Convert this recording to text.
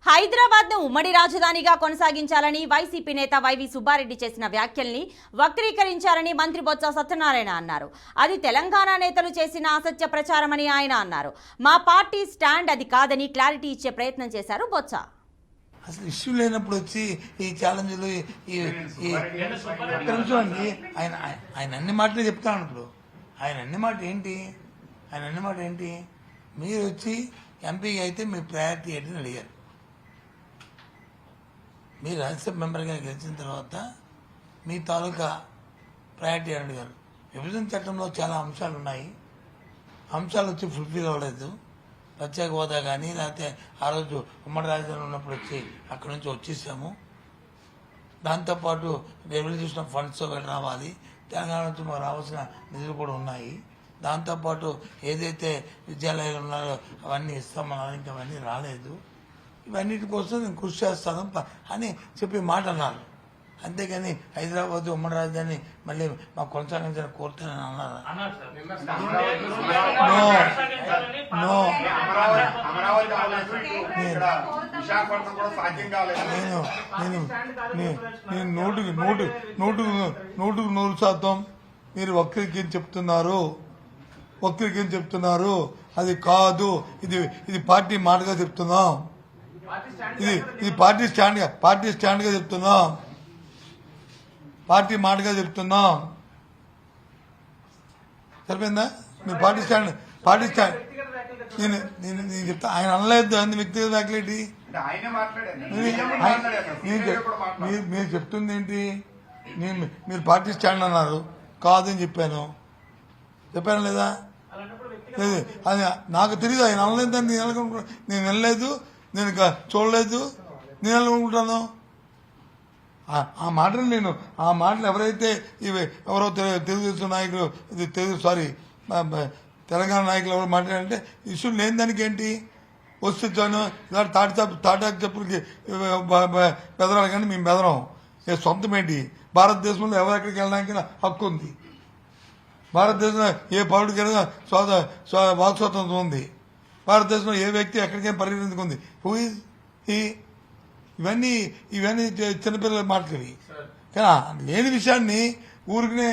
హైదరాబాద్ ను ఉమ్మడి రాజధానిగా కొనసాగించాలని వైసీపీ నేత వైవి సుబ్బారెడ్డి చేసిన వ్యాఖ్యల్ని వక్రీకరించారని మంత్రి బొత్స సత్యనారాయణ అన్నారు. అది తెలంగాణ నేతలు చేసిన అసత్య ప్రచారమని ఆయన అన్నారు. మా పార్టీ స్టాండ్ అది కాదని క్లారిటీ ఇచ్చే ప్రయత్నం చేశారు బొత్స. అసలు ఇష్యూ లేనప్పుడు వచ్చి ఈ ఛాలెంజ్లు అండి ఆయన అన్ని మాటలు చెప్తాను. ఇప్పుడు ఆయన అన్ని మాట ఏంటి మీరు వచ్చి ఎంపీగా అయితే మీ ప్రయారిటీ ఏంటని అడిగారు. మీరు రాజ్యసభ మెంబర్గా గెలిచిన తర్వాత మీ తాలూకా ప్రయారిటీ అని అడిగారు. విభజన చట్టంలో చాలా అంశాలు ఉన్నాయి. అంశాలు వచ్చి ఫుల్ఫిల్ అవ్వలేదు. ప్రత్యేక హోదా కానీ లేకపోతే ఆ రోజు ఉమ్మడి రాజధాని ఉన్నప్పుడు వచ్చి అక్కడి నుంచి వచ్చేసాము. దాంతోపాటు రెవల్యూషన్ ఆఫ్ ఫండ్స్ రావాలి. తెలంగాణ నుంచి మాకు రావాల్సిన నిధులు కూడా ఉన్నాయి. దాంతోపాటు ఏదైతే విద్యాలయాలు ఉన్నాయో అవన్నీ ఇస్తామన్నారు, ఇంకా అవన్నీ రాలేదు. ఇవన్నిటి కోసం నేను కృషి చేస్తాను అని చెప్పి మాట అన్నారు. అంతేగాని హైదరాబాద్ ఉమ్మడి రాజధాని మళ్ళీ మాకు కొనసాగించాలని కోరుతానని అన్నారు. నేను నూటికి 100% మీరు వక్రీకరించి చెప్తున్నారు. అది కాదు. ఇది పార్టీ మాటగా చెప్తున్నాం. ఇది పార్టీ స్టాండ్గా చెప్తున్నాం. పార్టీ మాటగా చెప్తున్నాం. సరిపోయిందా? మీరు పార్టీ స్టాండ్ నేను చెప్తా. ఆయన అనలేదు అంది వ్యక్తిగత వ్యాఖ్యలేంటి? మీరు చెప్తుంది ఏంటి? మీరు పార్టీ స్టాండ్ అన్నారు, కాదని చెప్పాను లేదా? లేదు, అది నాకు తెలియదు. ఆయన అనలేదని నేను వినలేదు, నేను చూడలేదు. నేను అనుకుంటాను ఆ మాటలు ఎవరైతే ఎవరో తెలుగుదేశం నాయకులు తెలంగాణ నాయకులు ఎవరు మాట్లాడారంటే ఇష్యూ లేని దానికి ఏంటి వస్తున్నాను. ఇలా తాటాకు చెప్పులకి బెదరాలి కానీ మేము బెదరం. సొంతం ఏంటి? భారతదేశంలో ఎవరెక్కడికి వెళ్ళడానికి హక్కు ఉంది. భారతదేశంలో ఏ పౌరుడికైనా వాక్ స్వాతంత్రం ఉంది. భారతదేశంలో ఏ వ్యక్తి ఎక్కడికైనా పరిగణించుకుంది. Who is he? ఇవన్నీ చిన్నపిల్లల మాటలు. కానీ లేని విషయాన్ని ఊరికనే